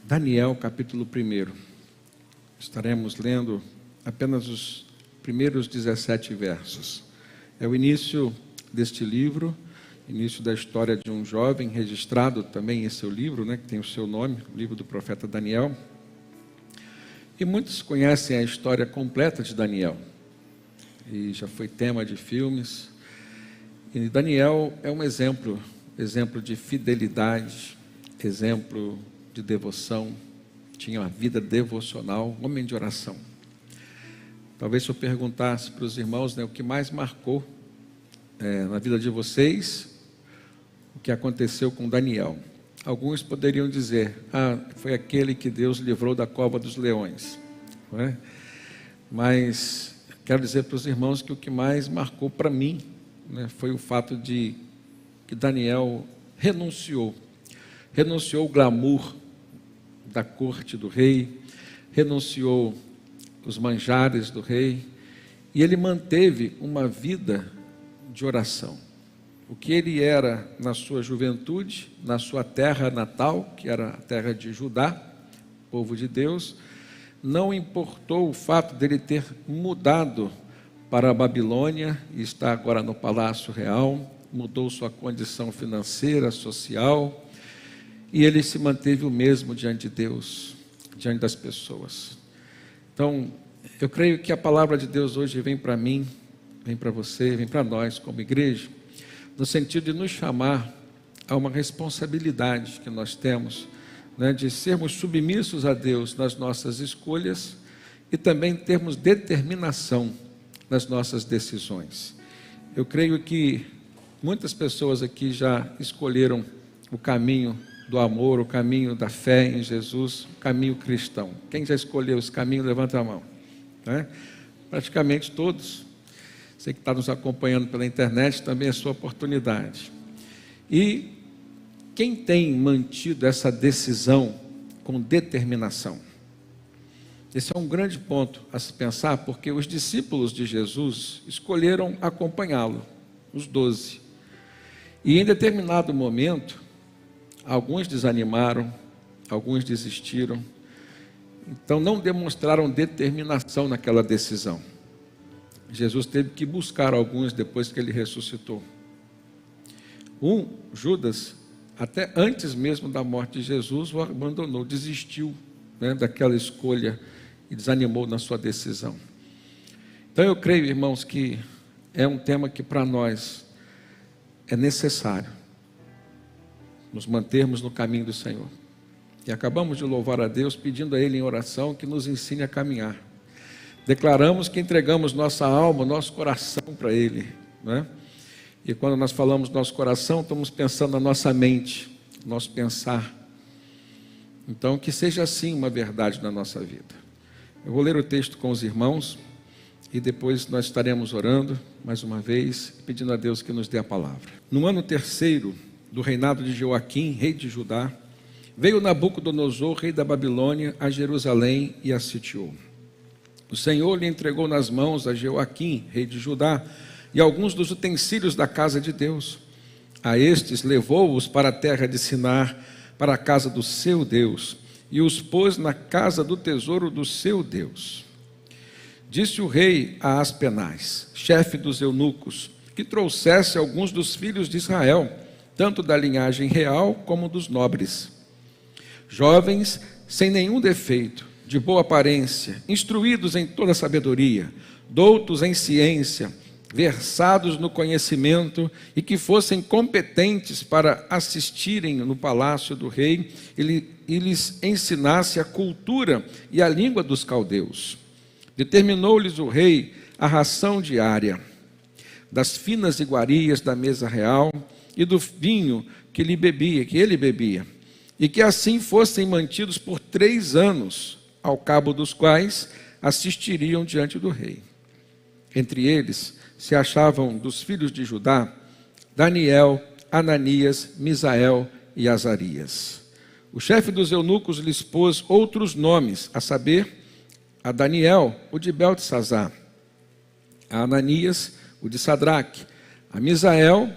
Daniel, capítulo 1. Estaremos lendo apenas os primeiros 17 versos. É o início deste livro, início da história de um jovem registrado também em seu livro, que tem o seu nome, o livro do profeta Daniel. E muitos conhecem a história completa de Daniel. E já foi tema de filmes. E Daniel é um exemplo de fidelidade, exemplo de devoção, tinha uma vida devocional, homem de oração. Talvez se eu perguntasse para os irmãos, o que mais marcou na vida de vocês, o que aconteceu com Daniel. Alguns poderiam dizer, foi aquele que Deus livrou da cova dos leões. Não é? Mas quero dizer para os irmãos que o que mais marcou para mim, foi o fato de que Daniel renunciou o glamour da corte do rei, renunciou os manjares do rei, e ele manteve uma vida de oração. O que ele era na sua juventude, na sua terra natal, que era a terra de Judá, povo de Deus, não importou o fato dele ter mudado para a Babilônia, e está agora no Palácio Real, mudou sua condição financeira, social, e ele se manteve o mesmo diante de Deus, diante das pessoas. Então, eu creio que a palavra de Deus hoje vem para mim, vem para você, vem para nós como igreja, no sentido de nos chamar a uma responsabilidade que nós temos, de sermos submissos a Deus nas nossas escolhas e também termos determinação nas nossas decisões. Eu creio que muitas pessoas aqui já escolheram o caminho do amor, o caminho da fé em Jesus, o caminho cristão. Quem já escolheu esse caminho, levanta a mão. Praticamente todos. Você que está nos acompanhando pela internet, também é sua oportunidade. E quem tem mantido essa decisão com determinação? Esse é um grande ponto a se pensar, porque os discípulos de Jesus escolheram acompanhá-lo, os 12. E em determinado momento, alguns desanimaram, alguns desistiram, então não demonstraram determinação naquela decisão. Jesus teve que buscar alguns depois que ele ressuscitou. Judas, até antes mesmo da morte de Jesus, o abandonou, desistiu daquela escolha e desanimou na sua decisão. Então eu creio, irmãos, que é um tema que para nós é necessário nos mantermos no caminho do Senhor. E acabamos de louvar a Deus, pedindo a Ele em oração que nos ensine a caminhar. Declaramos que entregamos nossa alma, nosso coração para Ele. E quando nós falamos nosso coração, estamos pensando na nossa mente, nosso pensar. Então, que seja assim uma verdade na nossa vida. Eu vou ler o texto com os irmãos e depois nós estaremos orando, mais uma vez, pedindo a Deus que nos dê a palavra. No ano 3º do reinado de Joaquim, rei de Judá, veio Nabucodonosor, rei da Babilônia, a Jerusalém e a sitiou. O Senhor lhe entregou nas mãos a Joaquim, rei de Judá, e alguns dos utensílios da casa de Deus. A estes levou-os para a terra de Sinar, para a casa do seu Deus, e os pôs na casa do tesouro do seu Deus. Disse o rei a Aspenaz, chefe dos eunucos, que trouxesse alguns dos filhos de Israel, tanto da linhagem real como dos nobres, jovens sem nenhum defeito, de boa aparência, instruídos em toda sabedoria, doutos em ciência, versados no conhecimento e que fossem competentes para assistirem no palácio do rei e lhes ensinasse a cultura e a língua dos caldeus. Determinou-lhes o rei a ração diária, das finas iguarias da mesa real e do vinho que ele bebia, e que assim fossem mantidos por 3 anos, ao cabo dos quais assistiriam diante do rei. Entre eles se achavam dos filhos de Judá, Daniel, Ananias, Misael e Azarias. O chefe dos eunucos lhes pôs outros nomes, a saber, a Daniel, o de Beltesazar, a Ananias, o de Sadraque, a Misael,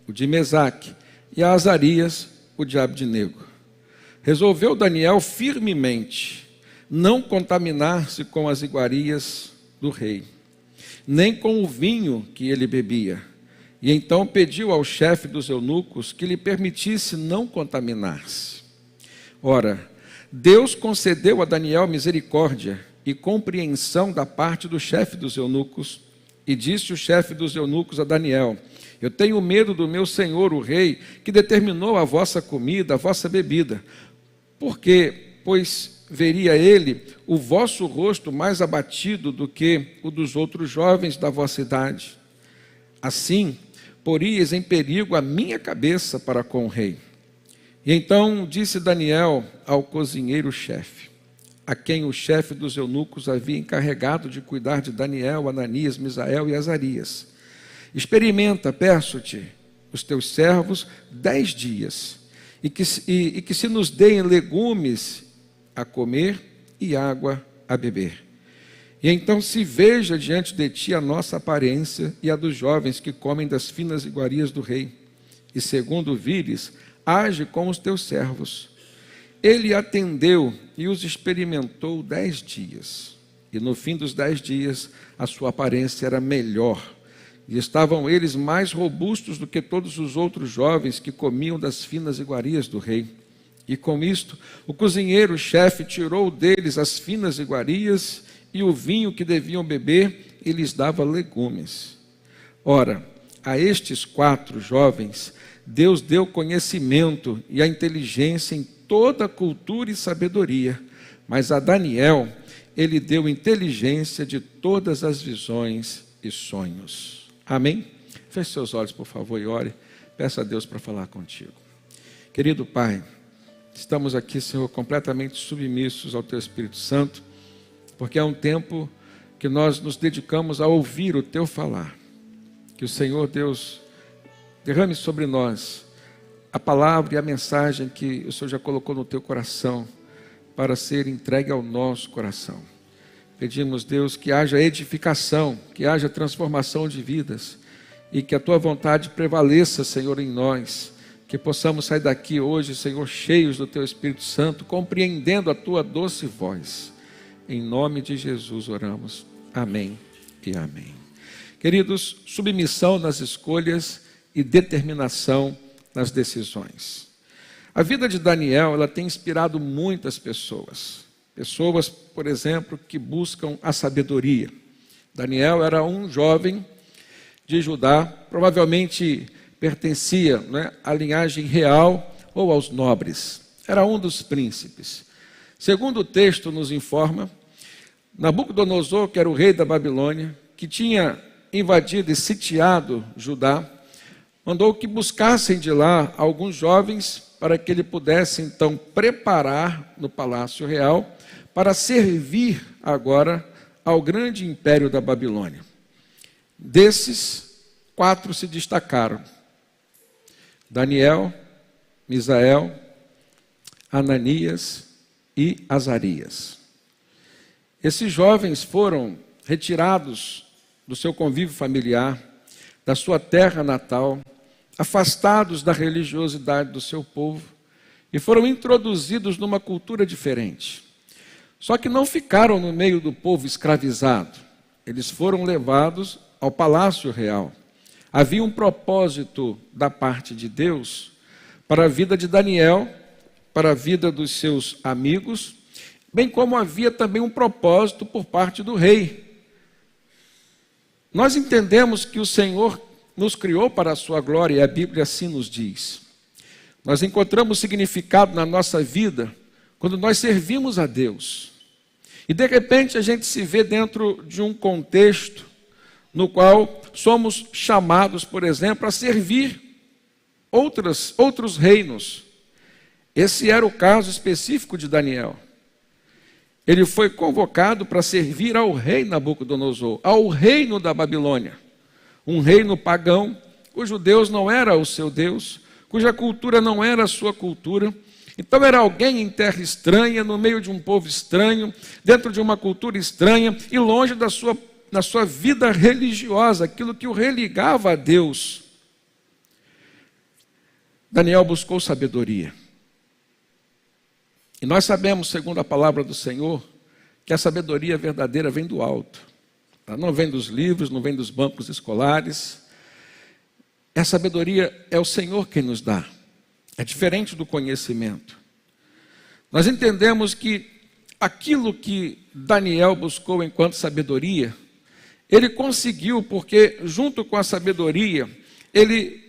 o de Mesaque, e a Azarias, o de Abdenego. resolveu Daniel firmemente não contaminar-se com as iguarias do rei, nem com o vinho que ele bebia. E então pediu ao chefe dos eunucos que lhe permitisse não contaminar-se. Ora, Deus concedeu a Daniel misericórdia e compreensão da parte do chefe dos eunucos. E disse o chefe dos eunucos a Daniel: eu tenho medo do meu senhor, o rei, que determinou a vossa comida, a vossa bebida. Pois veria ele o vosso rosto mais abatido do que o dos outros jovens da vossa idade. Assim, poríeis em perigo a minha cabeça para com o rei. E então disse Daniel ao cozinheiro-chefe, a quem o chefe dos eunucos havia encarregado de cuidar de Daniel, Ananias, Misael e Azarias: experimenta, peço-te, os teus servos 10 dias, e que se nos deem legumes a comer e água a beber. E então se veja diante de ti a nossa aparência e a dos jovens que comem das finas iguarias do rei. E segundo vires, age com os teus servos. Ele atendeu e os experimentou 10 dias. E no fim dos 10 dias, a sua aparência era melhor. E estavam eles mais robustos do que todos os outros jovens que comiam das finas iguarias do rei. E com isto, o cozinheiro-chefe tirou deles as finas iguarias e o vinho que deviam beber, e lhes dava legumes. Ora, a estes 4 jovens, Deus deu conhecimento e a inteligência em toda a cultura e sabedoria, mas a Daniel, ele deu inteligência de todas as visões e sonhos. Amém? Feche seus olhos, por favor, e ore. Peça a Deus para falar contigo. Querido Pai, estamos aqui, Senhor, completamente submissos ao Teu Espírito Santo, porque é um tempo que nós nos dedicamos a ouvir o Teu falar. Que o Senhor Deus derrame sobre nós a palavra e a mensagem que o Senhor já colocou no Teu coração para ser entregue ao nosso coração. Pedimos, Deus, que haja edificação, que haja transformação de vidas e que a Tua vontade prevaleça, Senhor, em nós. Que possamos sair daqui hoje, Senhor, cheios do Teu Espírito Santo, compreendendo a Tua doce voz. Em nome de Jesus oramos. Amém e amém. Queridos, submissão nas escolhas e determinação nas decisões. A vida de Daniel, ela tem inspirado muitas pessoas. Pessoas, por exemplo, que buscam a sabedoria. Daniel era um jovem de Judá, provavelmente pertencia, à linhagem real ou aos nobres. Era um dos príncipes. Segundo o texto nos informa, Nabucodonosor, que era o rei da Babilônia, que tinha invadido e sitiado Judá, mandou que buscassem de lá alguns jovens para que ele pudesse então preparar no palácio real para servir agora ao grande império da Babilônia. Desses, 4 se destacaram: Daniel, Misael, Ananias e Azarias. Esses jovens foram retirados do seu convívio familiar, da sua terra natal, afastados da religiosidade do seu povo e foram introduzidos numa cultura diferente. Só que não ficaram no meio do povo escravizado. Eles foram levados ao palácio real. Havia um propósito da parte de Deus para a vida de Daniel, para a vida dos seus amigos, bem como havia também um propósito por parte do rei. Nós entendemos que o Senhor nos criou para a sua glória, e a Bíblia assim nos diz. Nós encontramos significado na nossa vida quando nós servimos a Deus. E de repente a gente se vê dentro de um contexto no qual somos chamados, por exemplo, a servir outros reinos. Esse era o caso específico de Daniel. Ele foi convocado para servir ao rei Nabucodonosor, ao reino da Babilônia. Um reino pagão, cujo Deus não era o seu Deus, cuja cultura não era a sua cultura. Então era alguém em terra estranha, no meio de um povo estranho, dentro de uma cultura estranha e longe da sua vida religiosa, aquilo que o religava a Deus. Daniel buscou sabedoria. E nós sabemos, segundo a palavra do Senhor, que a sabedoria verdadeira vem do alto. Ela não vem dos livros, não vem dos bancos escolares. A sabedoria é o Senhor quem nos dá. É diferente do conhecimento. Nós entendemos que aquilo que Daniel buscou enquanto sabedoria, ele conseguiu porque, junto com a sabedoria, ele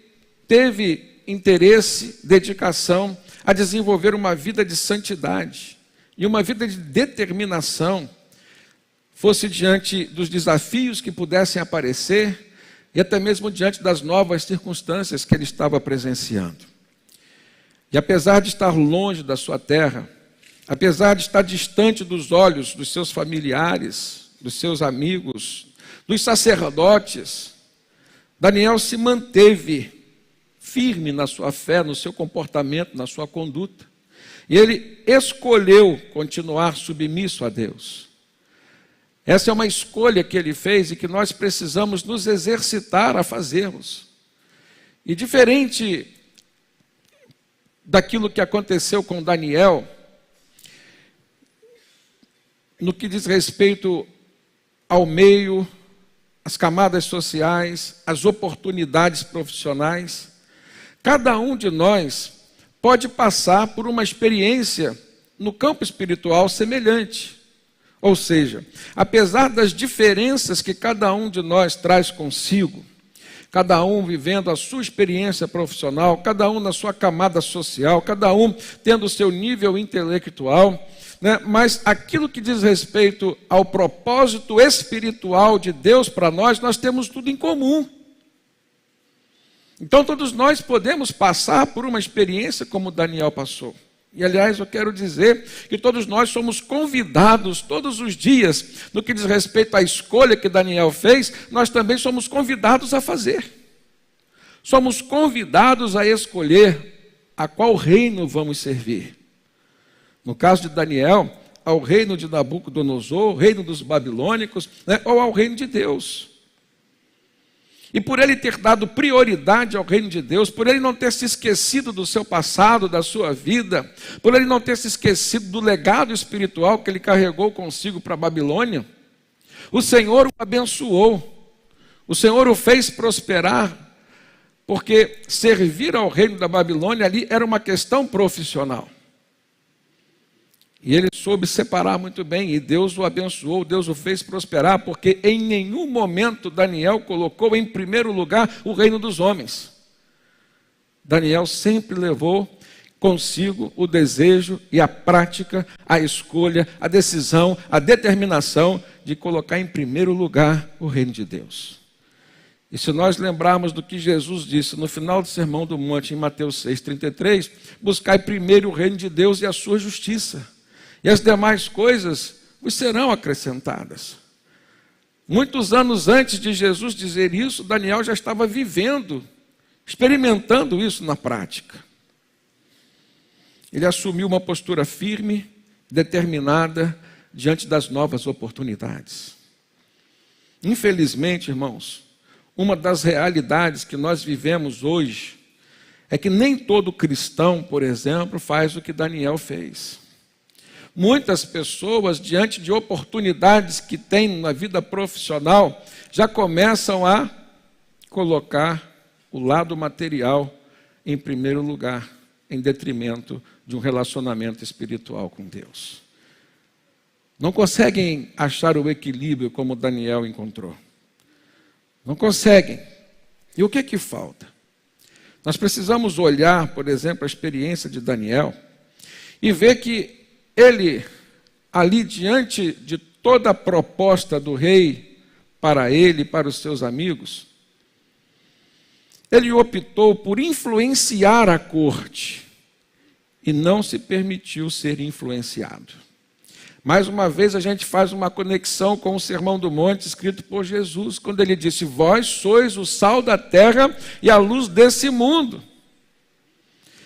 teve interesse, dedicação a desenvolver uma vida de santidade e uma vida de determinação, fosse diante dos desafios que pudessem aparecer e até mesmo diante das novas circunstâncias que ele estava presenciando. E apesar de estar longe da sua terra, apesar de estar distante dos olhos dos seus familiares, dos seus amigos, dos sacerdotes, Daniel se manteve firme na sua fé, no seu comportamento, na sua conduta. E ele escolheu continuar submisso a Deus. Essa é uma escolha que ele fez e que nós precisamos nos exercitar a fazermos. E diferente daquilo que aconteceu com Daniel, no que diz respeito ao meio, às camadas sociais, às oportunidades profissionais, cada um de nós pode passar por uma experiência no campo espiritual semelhante. Ou seja, apesar das diferenças que cada um de nós traz consigo, cada um vivendo a sua experiência profissional, cada um na sua camada social, cada um tendo o seu nível intelectual, né? Mas aquilo que diz respeito ao propósito espiritual de Deus para nós, nós temos tudo em comum. Então todos nós podemos passar por uma experiência como Daniel passou. E aliás, eu quero dizer que todos nós somos convidados todos os dias, no que diz respeito à escolha que Daniel fez, nós também somos convidados a fazer. Somos convidados a escolher a qual reino vamos servir. No caso de Daniel, ao reino de Nabucodonosor, reino dos babilônicos, né, ou ao reino de Deus. E por ele ter dado prioridade ao reino de Deus, por ele não ter se esquecido do seu passado, da sua vida, por ele não ter se esquecido do legado espiritual que ele carregou consigo para a Babilônia, o Senhor o abençoou, o Senhor o fez prosperar, porque servir ao reino da Babilônia ali era uma questão profissional. E ele soube separar muito bem, e Deus o abençoou, Deus o fez prosperar, porque em nenhum momento Daniel colocou em primeiro lugar o reino dos homens. Daniel sempre levou consigo o desejo e a prática, a escolha, a decisão, a determinação de colocar em primeiro lugar o reino de Deus. E se nós lembrarmos do que Jesus disse no final do Sermão do Monte, em Mateus 6,33, buscai primeiro o reino de Deus e a sua justiça, e as demais coisas vos serão acrescentadas. Muitos anos antes de Jesus dizer isso, Daniel já estava vivendo, experimentando isso na prática. Ele assumiu uma postura firme, determinada, diante das novas oportunidades. Infelizmente, irmãos, uma das realidades que nós vivemos hoje é que nem todo cristão, por exemplo, faz o que Daniel fez. Muitas pessoas, diante de oportunidades que têm na vida profissional, já começam a colocar o lado material em primeiro lugar, em detrimento de um relacionamento espiritual com Deus. Não conseguem achar o equilíbrio como Daniel encontrou. Não conseguem. E o que falta? Nós precisamos olhar, por exemplo, a experiência de Daniel e ver que ele, ali diante de toda a proposta do rei para ele e para os seus amigos, ele optou por influenciar a corte e não se permitiu ser influenciado. Mais uma vez a gente faz uma conexão com o Sermão do Monte escrito por Jesus, quando ele disse: vós sois o sal da terra e a luz desse mundo.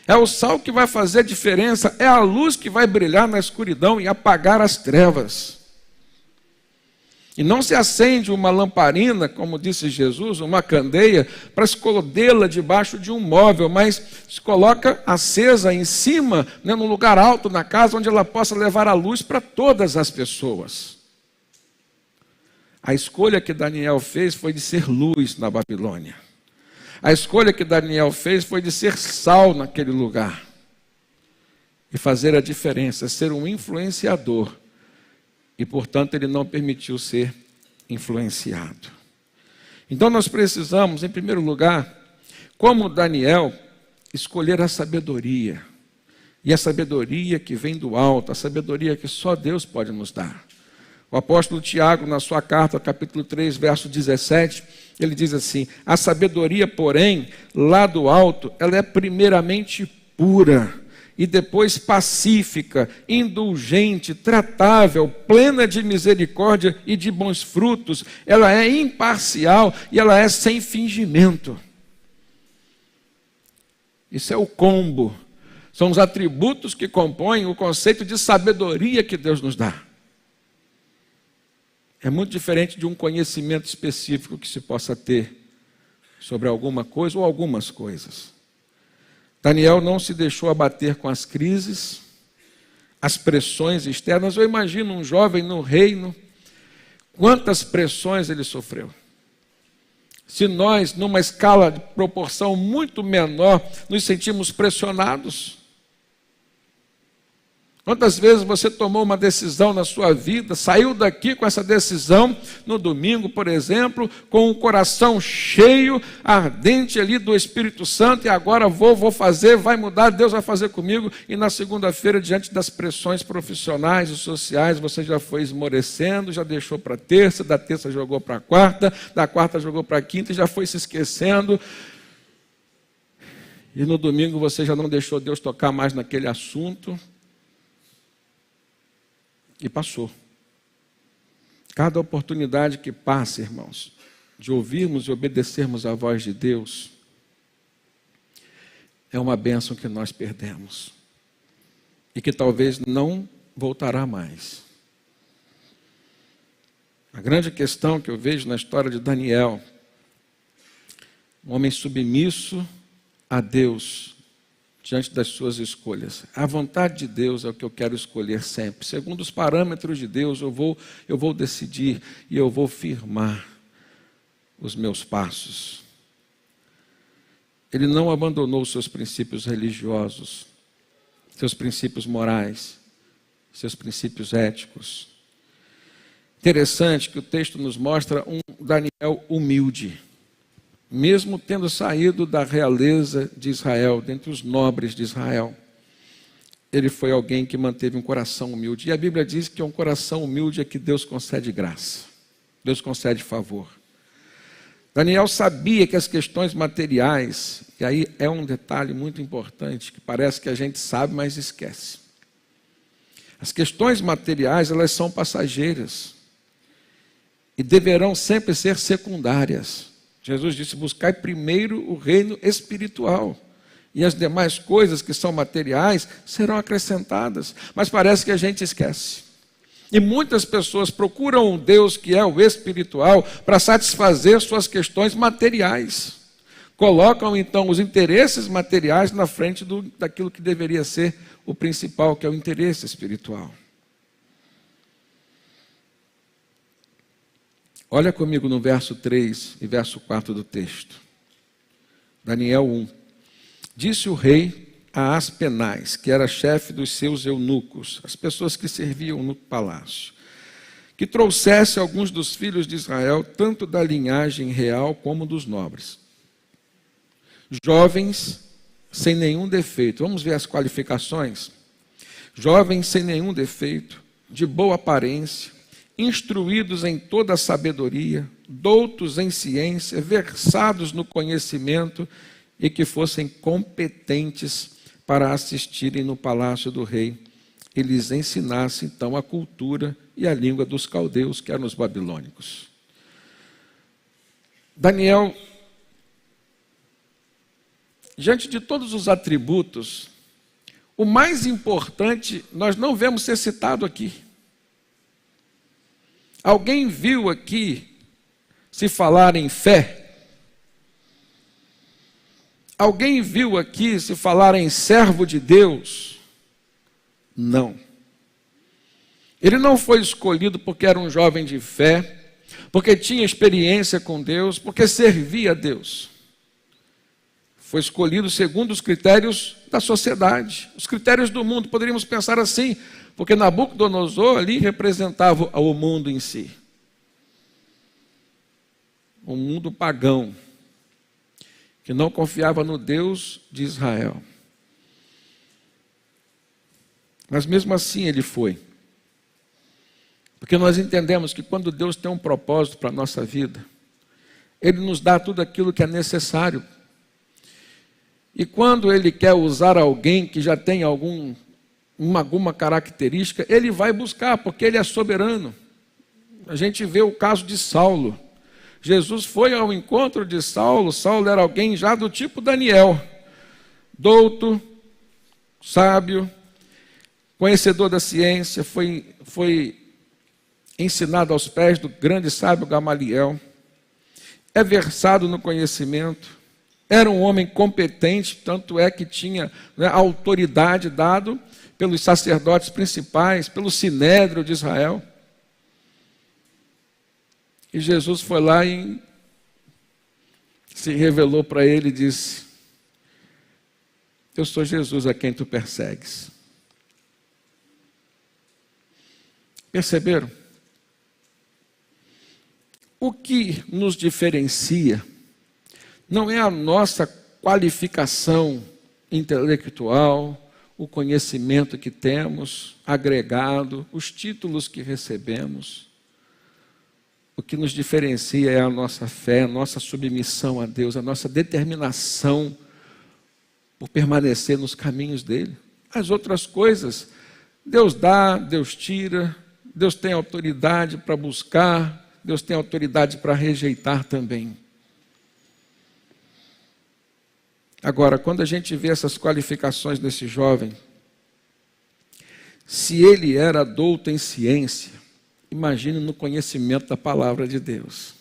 É o sal que vai fazer a diferença, é a luz que vai brilhar na escuridão e apagar as trevas. E não se acende uma lamparina, como disse Jesus, uma candeia, para escondê-la debaixo de um móvel, mas se coloca acesa em cima, né, num lugar alto na casa, onde ela possa levar a luz para todas as pessoas. A escolha que Daniel fez foi de ser luz na Babilônia. A escolha que Daniel fez foi de ser sal naquele lugar. E fazer a diferença, ser um influenciador. E, portanto, ele não permitiu ser influenciado. Então, nós precisamos, em primeiro lugar, como Daniel, escolher a sabedoria. E a sabedoria que vem do alto, a sabedoria que só Deus pode nos dar. O apóstolo Tiago, na sua carta, capítulo 3, verso 17, ele diz assim: a sabedoria, porém, lá do alto, ela é primeiramente pura, e depois pacífica, indulgente, tratável, plena de misericórdia e de bons frutos. Ela é imparcial e ela é sem fingimento. Isso é o combo. São os atributos que compõem o conceito de sabedoria que Deus nos dá. É muito diferente de um conhecimento específico que se possa ter sobre alguma coisa ou algumas coisas. Daniel não se deixou abater com as crises, as pressões externas. Eu imagino um jovem no reino, quantas pressões ele sofreu. Se nós, numa escala de proporção muito menor, nos sentimos pressionados. Quantas vezes você tomou uma decisão na sua vida, saiu daqui com essa decisão, no domingo, por exemplo, com o coração cheio, ardente ali do Espírito Santo, e agora vou fazer, vai mudar, Deus vai fazer comigo, e na segunda-feira, diante das pressões profissionais e sociais, você já foi esmorecendo, já deixou para terça, da terça jogou para a quarta, da quarta jogou para a quinta, e já foi se esquecendo, e no domingo você já não deixou Deus tocar mais naquele assunto, e passou. Cada oportunidade que passa, irmãos, de ouvirmos e obedecermos à voz de Deus, é uma bênção que nós perdemos. E que talvez não voltará mais. A grande questão que eu vejo na história de Daniel, um homem submisso a Deus, diante das suas escolhas. A vontade de Deus é o que eu quero escolher sempre. Segundo os parâmetros de Deus, eu vou decidir e eu vou firmar os meus passos. Ele não abandonou seus princípios religiosos, seus princípios morais, seus princípios éticos. Interessante que o texto nos mostra um Daniel humilde. Mesmo tendo saído da realeza de Israel, dentre os nobres de Israel, ele foi alguém que manteve um coração humilde. E a Bíblia diz que é um coração humilde é que Deus concede graça, Deus concede favor. Daniel sabia que as questões materiais, e aí é um detalhe muito importante, que parece que a gente sabe, mas esquece. As questões materiais, elas são passageiras, e deverão sempre ser secundárias. Jesus disse, buscai primeiro o reino espiritual, e as demais coisas que são materiais serão acrescentadas. Mas parece que a gente esquece. E muitas pessoas procuram um Deus que é o espiritual para satisfazer suas questões materiais. Colocam então os interesses materiais na frente daquilo que deveria ser o principal, que é o interesse espiritual. Olha comigo no verso 3 e verso 4 do texto. Daniel 1. Disse o rei a Aspenaz, que era chefe dos seus eunucos, as pessoas que serviam no palácio, que trouxesse alguns dos filhos de Israel, tanto da linhagem real como dos nobres. Jovens sem nenhum defeito. Vamos ver as qualificações. Jovens sem nenhum defeito, de boa aparência, instruídos em toda a sabedoria, doutos em ciência, versados no conhecimento e que fossem competentes para assistirem no palácio do rei e lhes ensinasse então a cultura e a língua dos caldeus, que eram os babilônicos. Daniel, diante de todos os atributos, o mais importante nós não vemos ser citado aqui. Alguém viu aqui se falar em fé? Alguém viu aqui se falar em servo de Deus? Não. Ele não foi escolhido porque era um jovem de fé, porque tinha experiência com Deus, porque servia a Deus. Foi escolhido segundo os critérios da sociedade, os critérios do mundo. Poderíamos pensar assim, porque Nabucodonosor ali representava o mundo em si. Um mundo pagão, que não confiava no Deus de Israel. Mas mesmo assim ele foi. Porque nós entendemos que quando Deus tem um propósito para a nossa vida, Ele nos dá tudo aquilo que é necessário. E quando Ele quer usar alguém que já tem alguma característica, Ele vai buscar, porque Ele é soberano. A gente vê o caso de Saulo. Jesus foi ao encontro de Saulo. Saulo era alguém já do tipo Daniel, douto, sábio, conhecedor da ciência, foi ensinado aos pés do grande sábio Gamaliel, é versado no conhecimento, era um homem competente, tanto é que tinha autoridade dado pelos sacerdotes principais, pelo sinédrio de Israel. E Jesus foi lá e se revelou para ele e disse: eu sou Jesus a quem tu persegues. Perceberam? O que nos diferencia não é a nossa qualificação intelectual, o conhecimento que temos agregado, os títulos que recebemos. O que nos diferencia é a nossa fé, a nossa submissão a Deus, a nossa determinação por permanecer nos caminhos dele. As outras coisas, Deus dá, Deus tira, Deus tem autoridade para buscar, Deus tem autoridade para rejeitar também. Agora, quando a gente vê essas qualificações desse jovem, se ele era douto em ciência, imagine no conhecimento da palavra de Deus.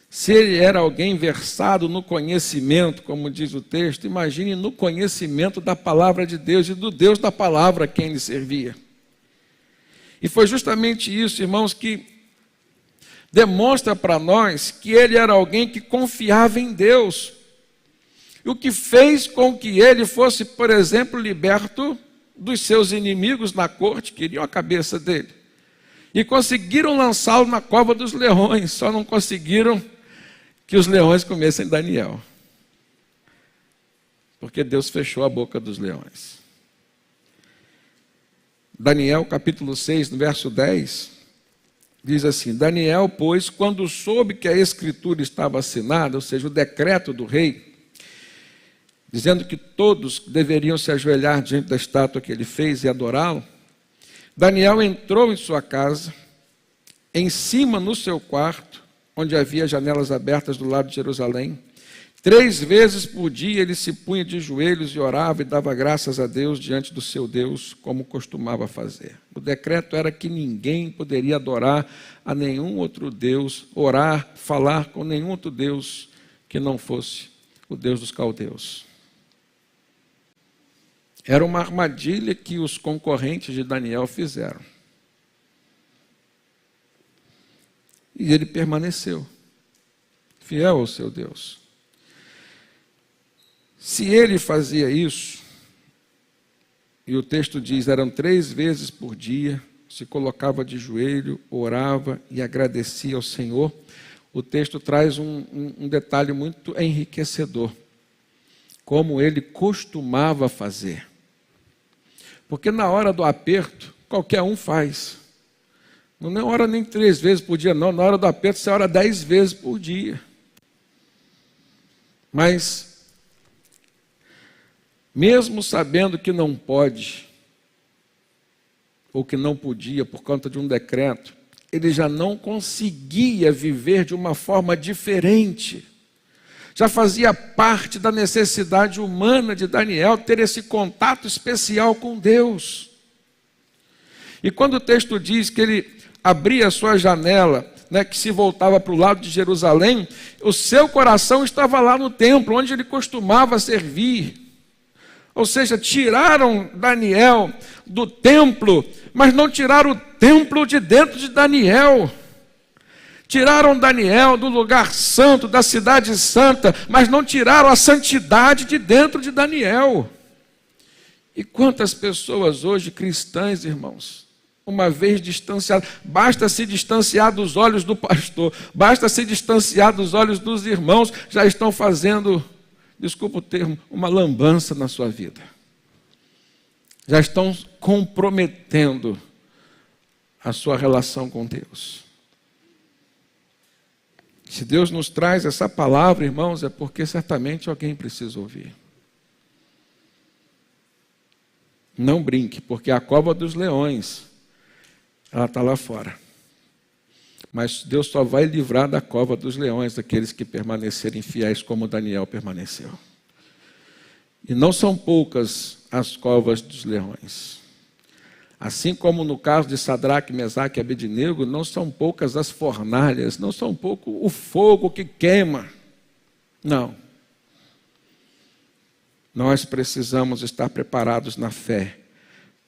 Se ele era alguém versado no conhecimento, como diz o texto, imagine no conhecimento da palavra de Deus e do Deus da palavra a quem ele servia. E foi justamente isso, irmãos, que demonstra para nós que ele era alguém que confiava em Deus. E o que fez com que ele fosse, por exemplo, liberto dos seus inimigos na corte, queriam a cabeça dele. E conseguiram lançá-lo na cova dos leões, só não conseguiram que os leões comessem Daniel. Porque Deus fechou a boca dos leões. Daniel capítulo 6, no verso 10, diz assim: Daniel, pois, quando soube que a escritura estava assinada, ou seja, o decreto do rei, dizendo que todos deveriam se ajoelhar diante da estátua que ele fez e adorá-lo, Daniel entrou em sua casa, em cima no seu quarto, onde havia janelas abertas do lado de Jerusalém. 3 vezes por dia ele se punha de joelhos e orava e dava graças a Deus diante do seu Deus, como costumava fazer. O decreto era que ninguém poderia adorar a nenhum outro Deus, orar, falar com nenhum outro Deus que não fosse o Deus dos caldeus. Era uma armadilha que os concorrentes de Daniel fizeram. E ele permaneceu fiel ao seu Deus. Se ele fazia isso, e o texto diz, eram 3 vezes por dia, se colocava de joelho, orava e agradecia ao Senhor, o texto traz um detalhe muito enriquecedor, como ele costumava fazer. Porque na hora do aperto, qualquer um faz. Não é hora nem 3 vezes por dia, não. Na hora do aperto, você ora 10 vezes por dia. Mas, mesmo sabendo que não pode, ou que não podia por conta de um decreto, ele já não conseguia viver de uma forma diferente. Já fazia parte da necessidade humana de Daniel ter esse contato especial com Deus. E quando o texto diz que ele abria a sua janela, né, que se voltava para o lado de Jerusalém, o seu coração estava lá no templo, onde ele costumava servir. Ou seja, tiraram Daniel do templo, mas não tiraram o templo de dentro de Daniel. Tiraram Daniel do lugar santo, da cidade santa, mas não tiraram a santidade de dentro de Daniel. E quantas pessoas hoje, cristãs, irmãos, uma vez distanciadas, basta se distanciar dos olhos do pastor, basta se distanciar dos olhos dos irmãos, já estão fazendo, desculpa o termo, uma lambança na sua vida. Já estão comprometendo a sua relação com Deus. Se Deus nos traz essa palavra, irmãos, é porque certamente alguém precisa ouvir. Não brinque, porque a cova dos leões, ela está lá fora. Mas Deus só vai livrar da cova dos leões daqueles que permanecerem fiéis como Daniel permaneceu. E não são poucas as covas dos leões. Assim como no caso de Sadraque, Mesaque e Abednego, não são poucas as fornalhas, não são pouco o fogo que queima. Não. Nós precisamos estar preparados na fé,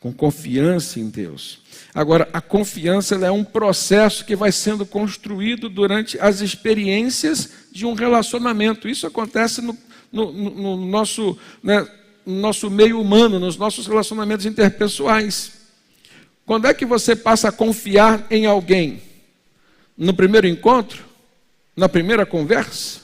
com confiança em Deus. Agora, a confiança ela é um processo que vai sendo construído durante as experiências de um relacionamento. Isso acontece no nosso, né, no nosso meio humano, nos nossos relacionamentos interpessoais. Quando é que você passa a confiar em alguém? No primeiro encontro? Na primeira conversa?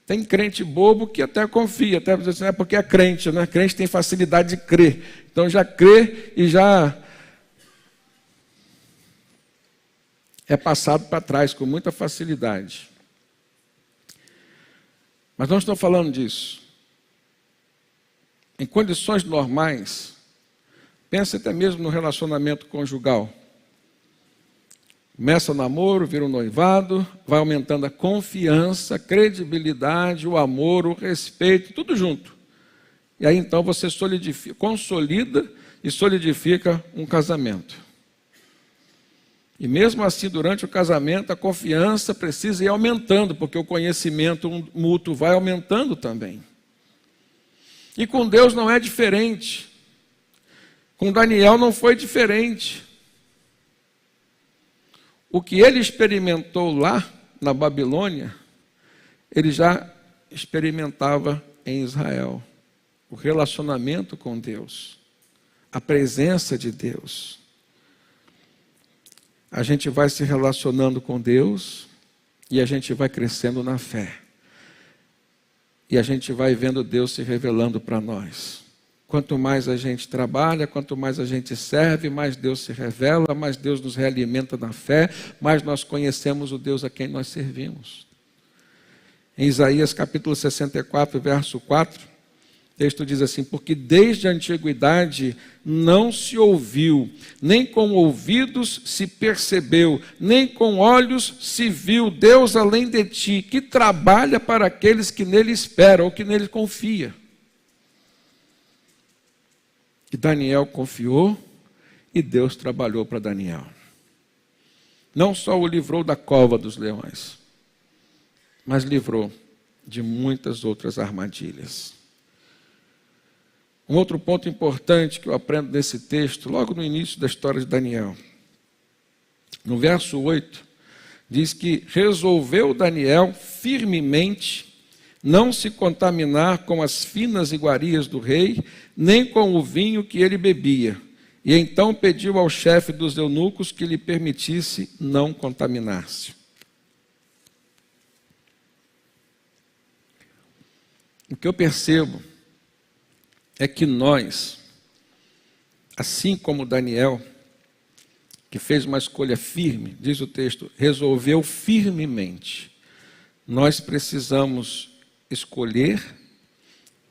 Tem crente bobo que até confia, até diz assim, porque é crente, né? Crente tem facilidade de crer. Então já crê e já é passado para trás com muita facilidade. Mas não estou falando disso. Em condições normais, pensa até mesmo no relacionamento conjugal. Começa o namoro, vira um noivado, vai aumentando a confiança, a credibilidade, o amor, o respeito, tudo junto. E aí então você consolida e solidifica um casamento. E mesmo assim, durante o casamento, a confiança precisa ir aumentando, porque o conhecimento mútuo vai aumentando também. E com Deus não é diferente. Com Daniel não foi diferente. O que ele experimentou lá na Babilônia, ele já experimentava em Israel. O relacionamento com Deus, a presença de Deus. A gente vai se relacionando com Deus e a gente vai crescendo na fé. E a gente vai vendo Deus se revelando para nós. Quanto mais a gente trabalha, quanto mais a gente serve, mais Deus se revela, mais Deus nos realimenta na fé, mais nós conhecemos o Deus a quem nós servimos. Em Isaías capítulo 64, verso 4, o texto diz assim, porque desde a antiguidade não se ouviu, nem com ouvidos se percebeu, nem com olhos se viu Deus além de ti, que trabalha para aqueles que nele esperam, ou que nele confiam. Que Daniel confiou e Deus trabalhou para Daniel. Não só o livrou da cova dos leões, mas livrou de muitas outras armadilhas. Um outro ponto importante que eu aprendo nesse texto, logo no início da história de Daniel. No verso 8, diz que resolveu Daniel firmemente não se contaminar com as finas iguarias do rei, nem com o vinho que ele bebia. E então pediu ao chefe dos eunucos que lhe permitisse não contaminar-se. O que eu percebo é que nós, assim como Daniel, que fez uma escolha firme, diz o texto, resolveu firmemente, nós precisamos escolher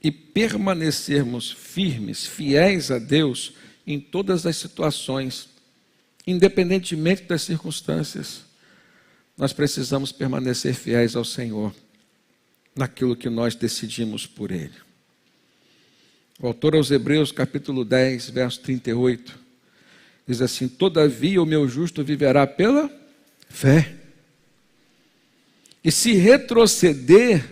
e permanecermos firmes, fiéis a Deus em todas as situações, independentemente das circunstâncias. Nós precisamos permanecer fiéis ao Senhor naquilo que nós decidimos por Ele. O autor aos Hebreus, capítulo 10, verso 38, Diz assim: todavia o meu justo viverá pela fé. E se retroceder,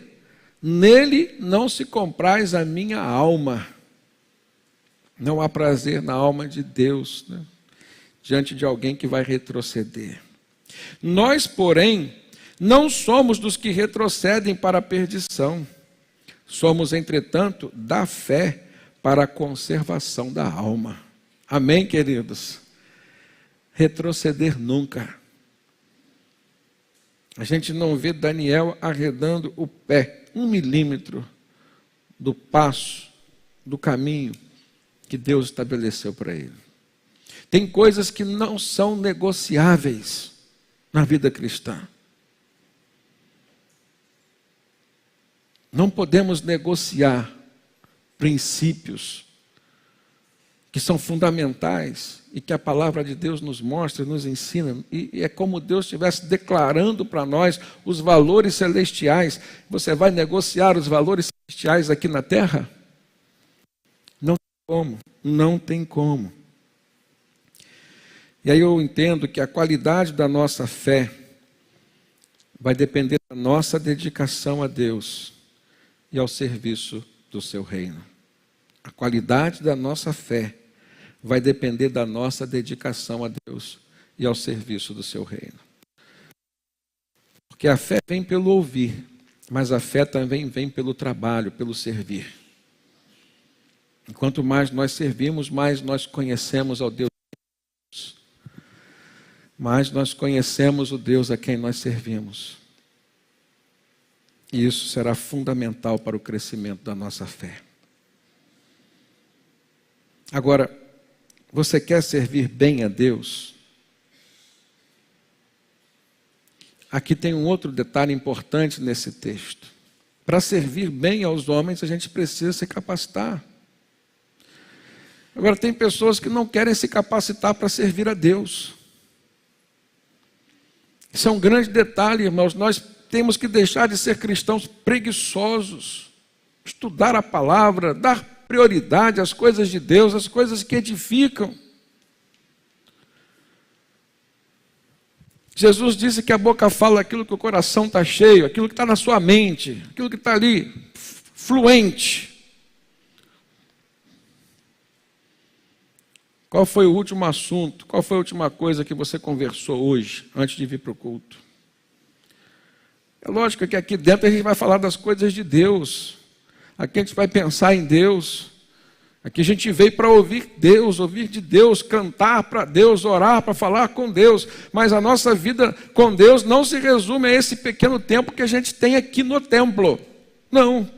nele não se compraz a minha alma. Não há prazer na alma de Deus, né? Diante de alguém que vai retroceder. Nós, porém, não somos dos que retrocedem para a perdição. Somos, entretanto, da fé para a conservação da alma. Amém, queridos? Retroceder nunca. A gente não vê Daniel arredando o pé 1 milímetro do passo, do caminho que Deus estabeleceu para ele. Tem coisas que não são negociáveis na vida cristã. Não podemos negociar princípios que são fundamentais e que a palavra de Deus nos mostra, nos ensina. E é como Deus estivesse declarando para nós os valores celestiais. Você vai negociar os valores celestiais aqui na terra? Não tem como, não tem como. E aí eu entendo que a qualidade da nossa fé vai depender da nossa dedicação a Deus e ao serviço do seu reino. A qualidade da nossa fé vai depender da nossa dedicação a Deus e ao serviço do seu reino. Porque a fé vem pelo ouvir, mas a fé também vem pelo trabalho, pelo servir. E quanto mais nós servimos, mais nós conhecemos ao Deus, mais nós conhecemos o Deus a quem nós servimos. E isso será fundamental para o crescimento da nossa fé. Agora, você quer servir bem a Deus? Aqui tem um outro detalhe importante nesse texto. Para servir bem aos homens, a gente precisa se capacitar. Agora, tem pessoas que não querem se capacitar para servir a Deus. Isso é um grande detalhe, irmãos. Nós temos que deixar de ser cristãos preguiçosos, estudar a palavra, dar prioridade às coisas de Deus, às coisas que edificam. Jesus disse que a boca fala aquilo que o coração está cheio, aquilo que está na sua mente, aquilo que está ali, fluente. Qual foi o último assunto? Qual foi a última coisa que você conversou hoje, antes de vir para o culto? É lógico que aqui dentro a gente vai falar das coisas de Deus. Aqui a gente vai pensar em Deus. Aqui a gente veio para ouvir Deus, ouvir de Deus, cantar para Deus, orar para falar com Deus. Mas a nossa vida com Deus não se resume a esse pequeno tempo que a gente tem aqui no templo. Não.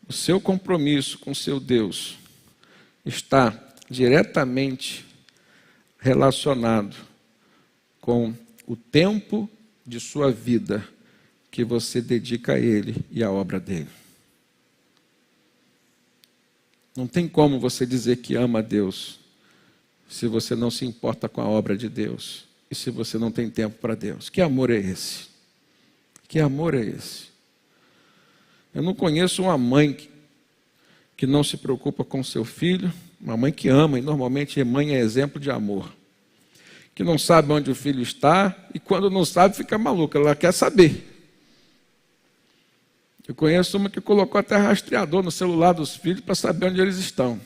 O seu compromisso com o seu Deus está diretamente relacionado com o tempo de sua vida que você dedica a Ele e à obra dEle. Não tem como você dizer que ama a Deus se você não se importa com a obra de Deus e se você não tem tempo para Deus. Que amor é esse? Que amor é esse? Eu não conheço uma mãe que não se preocupa com seu filho, uma mãe que ama, e normalmente mãe é exemplo de amor, que não sabe onde o filho está, e quando não sabe fica maluca, ela quer saber. Eu conheço uma que colocou até rastreador no celular dos filhos para saber onde eles estão.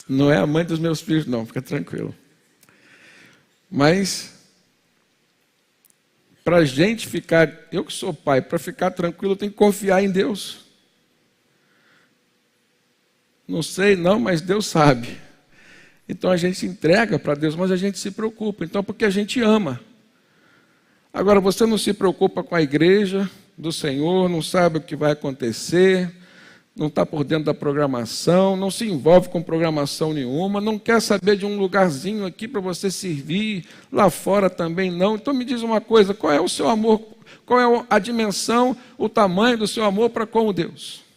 Não é a mãe dos meus filhos não, fica tranquilo. Mas, para a gente ficar, eu que sou pai, para ficar tranquilo eu tenho que confiar em Deus. Não sei não, mas Deus sabe. Então a gente entrega para Deus, mas a gente se preocupa. Então porque a gente ama. Agora você não se preocupa com a igreja do Senhor, não sabe o que vai acontecer, não está por dentro da programação, não se envolve com programação nenhuma, não quer saber de um lugarzinho aqui para você servir, lá fora também não. Então me diz uma coisa, qual é o seu amor, qual é a dimensão, o tamanho do seu amor para com Deus?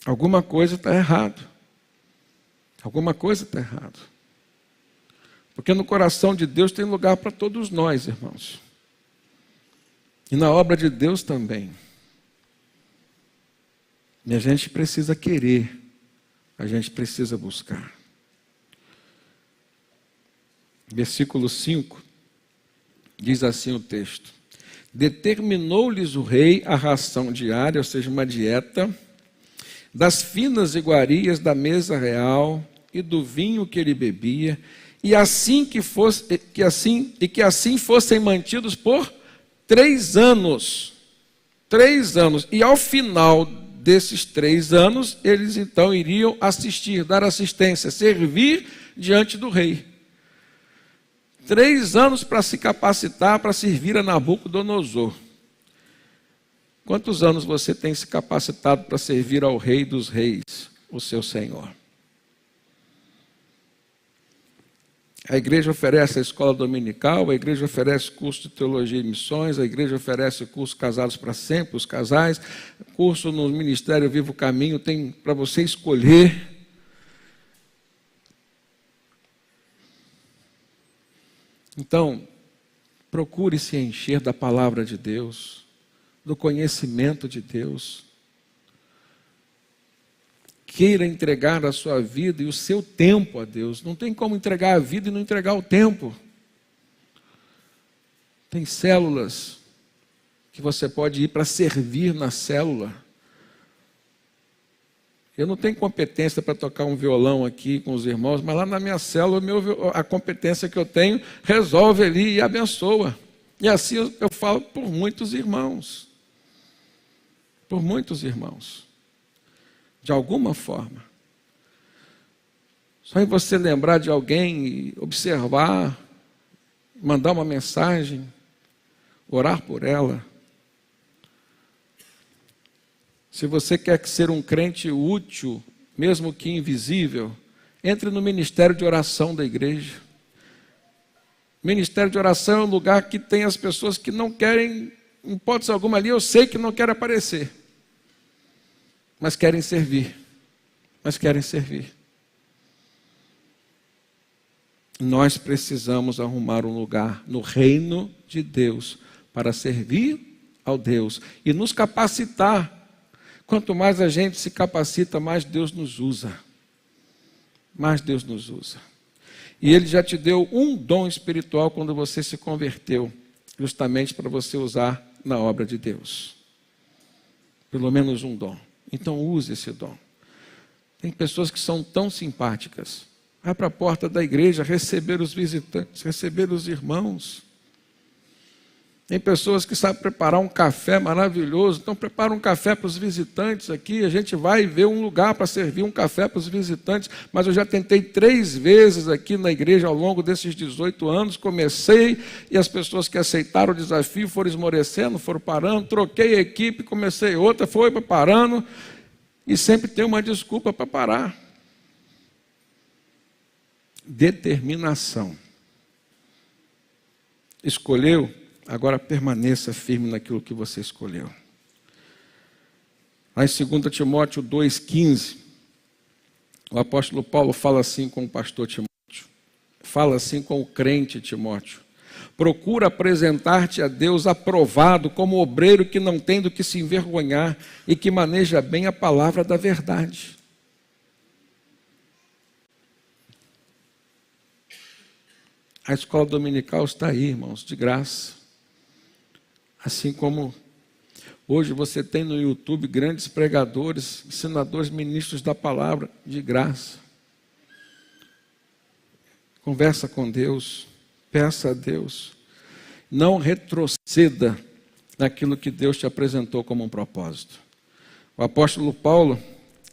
Alguma coisa está errado. Alguma coisa está errado. Porque no coração de Deus tem lugar para todos nós, irmãos. E na obra de Deus também. E a gente precisa querer, a gente precisa buscar. Versículo 5, diz assim o texto: determinou-lhes o rei a ração diária, ou seja, uma dieta, das finas iguarias da mesa real e do vinho que ele bebia, e que assim fossem mantidos por 3 anos. 3 anos. E ao final desses 3 anos, eles então iriam assistir, dar assistência, servir diante do rei. 3 anos para se capacitar para servir a Nabucodonosor. Quantos anos você tem se capacitado para servir ao Rei dos Reis, o seu Senhor? A igreja oferece a escola dominical, a igreja oferece curso de teologia e missões, a igreja oferece curso Casados para Sempre, os casais, curso no Ministério Viva o Caminho, tem para você escolher. Então, procure se encher da palavra de Deus, do conhecimento de Deus. Queira entregar a sua vida e o seu tempo a Deus. Não tem como entregar a vida e não entregar o tempo. Tem células que você pode ir para servir na célula. Eu não tenho competência para tocar um violão aqui com os irmãos, mas lá na minha célula, a competência que eu tenho resolve ali e abençoa. E assim eu falo por muitos irmãos. Por muitos irmãos. De alguma forma. Só em você lembrar de alguém e observar, mandar uma mensagem, orar por ela. Se você quer ser um crente útil, mesmo que invisível, entre no ministério de oração da igreja. Ministério de oração é um lugar que tem as pessoas que não querem, em hipótese alguma ali, eu sei que não querem aparecer. Mas querem servir. Nós precisamos arrumar um lugar no reino de Deus para servir ao Deus e nos capacitar. Quanto mais a gente se capacita, mais Deus nos usa. Mais Deus nos usa. E Ele já te deu um dom espiritual quando você se converteu, justamente para você usar na obra de Deus. Pelo menos um dom. Então use esse dom. Tem pessoas que são tão simpáticas. Vai para a porta da igreja receber os visitantes, receber os irmãos. Tem pessoas que sabem preparar um café maravilhoso. Então prepara um café para os visitantes aqui. A gente vai ver um lugar para servir um café para os visitantes. Mas eu já tentei 3 vezes aqui na igreja ao longo desses 18 anos. Comecei e as pessoas que aceitaram o desafio foram esmorecendo, foram parando. Troquei a equipe, comecei outra, foi parando. E sempre tem uma desculpa para parar. Determinação. Escolheu? Agora permaneça firme naquilo que você escolheu. Lá em 2 Timóteo 2,15, o apóstolo Paulo fala assim com o pastor Timóteo, fala assim com o crente Timóteo: procura apresentar-te a Deus aprovado como obreiro que não tem do que se envergonhar e que maneja bem a palavra da verdade. A escola dominical está aí, irmãos, de graça. Assim como hoje você tem no YouTube grandes pregadores, ensinadores, ministros da palavra, de graça. Conversa com Deus, peça a Deus. Não retroceda naquilo que Deus te apresentou como um propósito. O apóstolo Paulo,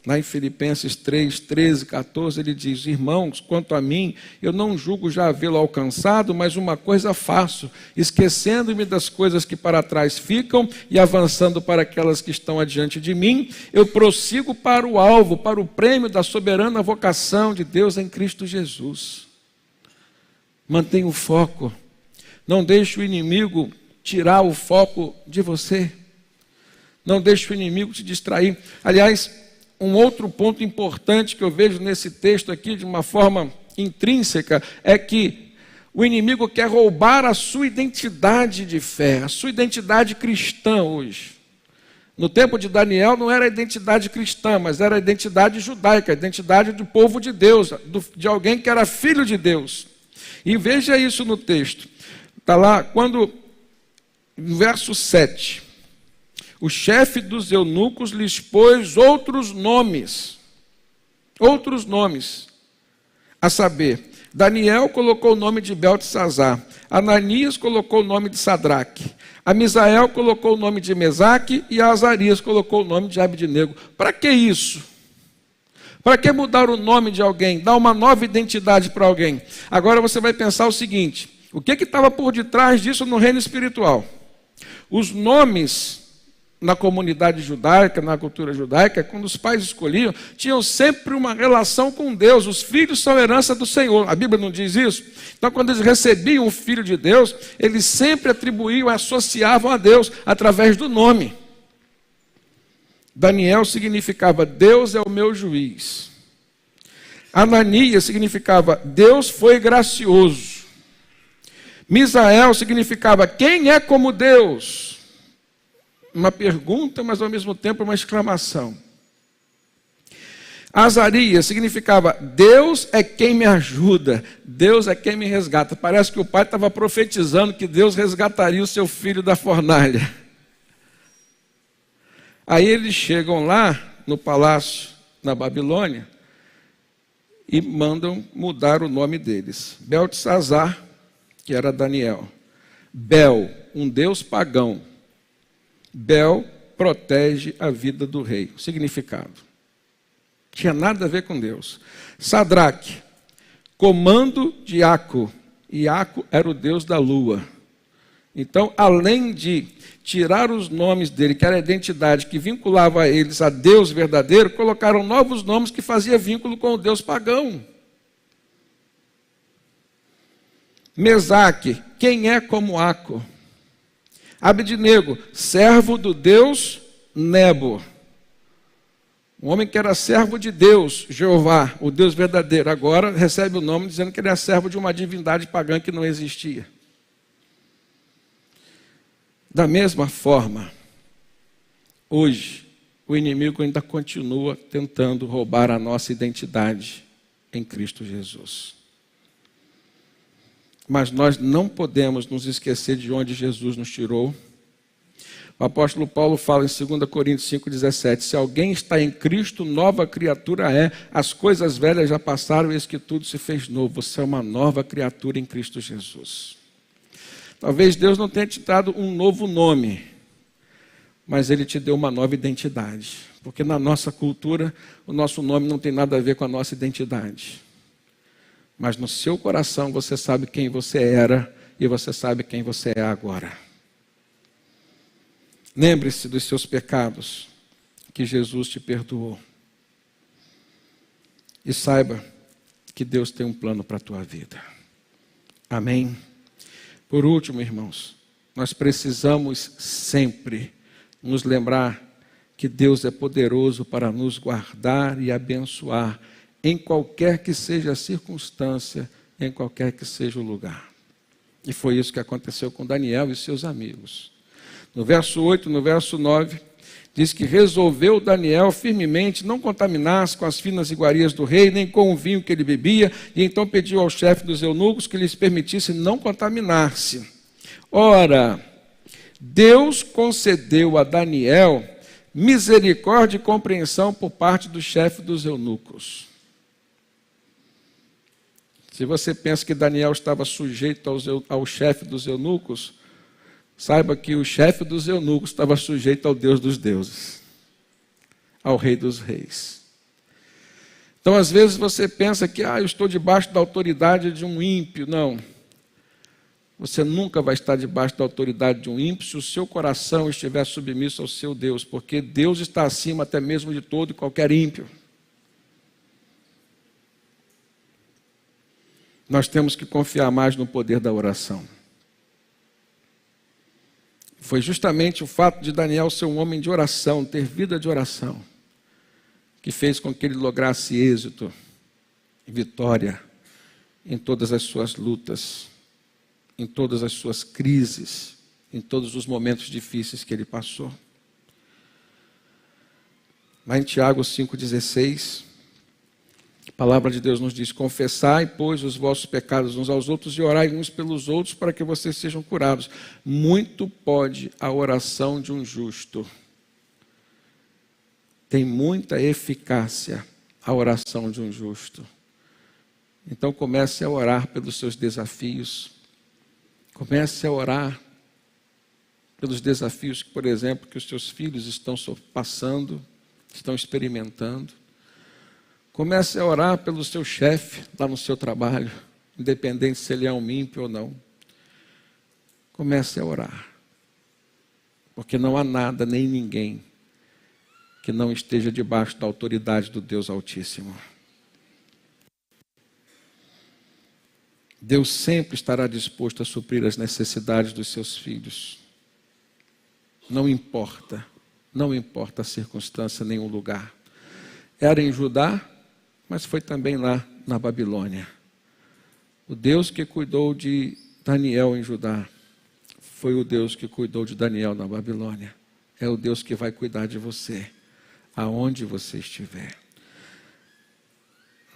lá em Filipenses 3, 13, 14, ele diz: irmãos, quanto a mim, eu não julgo já havê-lo alcançado, mas uma coisa faço, esquecendo-me das coisas que para trás ficam e avançando para aquelas que estão adiante de mim, eu prossigo para o alvo, para o prêmio da soberana vocação de Deus em Cristo Jesus. Mantenha o foco, não deixe o inimigo tirar o foco de você, não deixe o inimigo te distrair. Aliás, um outro ponto importante que eu vejo nesse texto aqui, de uma forma intrínseca, é que o inimigo quer roubar a sua identidade de fé, a sua identidade cristã hoje. No tempo de Daniel não era a identidade cristã, mas era a identidade judaica, a identidade do povo de Deus, de alguém que era filho de Deus. E veja isso no texto. Está lá, quando, no verso 7, o chefe dos eunucos lhes pôs outros nomes, a saber, Daniel colocou o nome de Beltesazar, Ananias colocou o nome de Sadraque, a Misael colocou o nome de Mesaque e a Azarias colocou o nome de Abednego. Para que isso? Para que mudar o nome de alguém? Dar uma nova identidade para alguém? Agora você vai pensar o seguinte, o que estava por detrás disso no reino espiritual? Os nomes na comunidade judaica, na cultura judaica, quando os pais escolhiam, tinham sempre uma relação com Deus. Os filhos são herança do Senhor. A Bíblia não diz isso? Então, quando eles recebiam o filho de Deus, eles sempre atribuíam, associavam a Deus através do nome. Daniel significava Deus é o meu juiz. Ananias significava Deus foi gracioso. Misael significava quem é como Deus? Uma pergunta, mas ao mesmo tempo uma exclamação. Azarias significava Deus é quem me ajuda, Deus é quem me resgata. Parece que o pai estava profetizando que Deus resgataria o seu filho da fornalha. Aí eles chegam lá no palácio na Babilônia e mandam mudar o nome deles. Beltesazar, que era Daniel. Bel, um deus pagão. Bel protege a vida do rei. O significado. Tinha nada a ver com Deus. Sadraque, comando de Iaco. Iaco era o deus da lua. Então, além de tirar os nomes dele, que era a identidade que vinculava eles a Deus verdadeiro, colocaram novos nomes que faziam vínculo com o Deus pagão. Mesaque, quem é como Aco? Abednego, servo do Deus Nebo. Um homem que era servo de Deus, Jeová, o Deus verdadeiro, agora recebe o nome dizendo que ele é servo de uma divindade pagã que não existia. Da mesma forma, hoje, o inimigo ainda continua tentando roubar a nossa identidade em Cristo Jesus. Mas nós não podemos nos esquecer de onde Jesus nos tirou. O apóstolo Paulo fala em 2 Coríntios 5,17, se alguém está em Cristo, nova criatura é, as coisas velhas já passaram, eis que tudo se fez novo. Você é uma nova criatura em Cristo Jesus. Talvez Deus não tenha te dado um novo nome, mas Ele te deu uma nova identidade. Porque na nossa cultura, o nosso nome não tem nada a ver com a nossa identidade. Mas no seu coração você sabe quem você era e você sabe quem você é agora. Lembre-se dos seus pecados, que Jesus te perdoou. E saiba que Deus tem um plano para a tua vida. Amém? Por último, irmãos, nós precisamos sempre nos lembrar que Deus é poderoso para nos guardar e abençoar em qualquer que seja a circunstância, em qualquer que seja o lugar. E foi isso que aconteceu com Daniel e seus amigos. No verso 8, no verso 9, diz que resolveu Daniel firmemente não contaminar-se com as finas iguarias do rei, nem com o vinho que ele bebia, e então pediu ao chefe dos eunucos que lhes permitisse não contaminar-se. Ora, Deus concedeu a Daniel misericórdia e compreensão por parte do chefe dos eunucos. Se você pensa que Daniel estava sujeito ao chefe dos eunucos, saiba que o chefe dos eunucos estava sujeito ao Deus dos deuses, ao Rei dos reis. Então, às vezes você pensa que eu estou debaixo da autoridade de um ímpio. Não. Você nunca vai estar debaixo da autoridade de um ímpio se o seu coração estiver submisso ao seu Deus, porque Deus está acima até mesmo de todo e qualquer ímpio. Nós temos que confiar mais no poder da oração. Foi justamente o fato de Daniel ser um homem de oração, ter vida de oração, que fez com que ele lograsse êxito e vitória em todas as suas lutas, em todas as suas crises, em todos os momentos difíceis que ele passou. Lá em Tiago 5,16, a palavra de Deus nos diz: confessai, pois, os vossos pecados uns aos outros e orai uns pelos outros para que vocês sejam curados. Muito pode a oração de um justo. Tem muita eficácia a oração de um justo. Então comece a orar pelos seus desafios. Comece a orar pelos desafios, por exemplo, que os seus filhos estão passando, estão experimentando. Comece a orar pelo seu chefe lá no seu trabalho, independente se ele é um ímpio ou não. Comece a orar. Porque não há nada, nem ninguém, que não esteja debaixo da autoridade do Deus Altíssimo. Deus sempre estará disposto a suprir as necessidades dos seus filhos. Não importa a circunstância, nem o lugar. Era em Judá, mas foi também lá na Babilônia. O Deus que cuidou de Daniel em Judá foi o Deus que cuidou de Daniel na Babilônia. É o Deus que vai cuidar de você, aonde você estiver.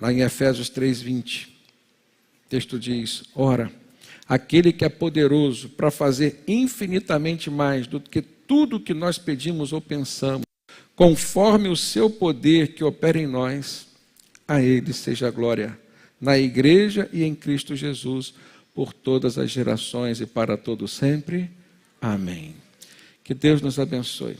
Lá em Efésios 3:20, o texto diz: ora, aquele que é poderoso para fazer infinitamente mais do que tudo que nós pedimos ou pensamos, conforme o seu poder que opera em nós, a ele seja a glória na igreja e em Cristo Jesus, por todas as gerações e para todo sempre. Amém. Que Deus nos abençoe.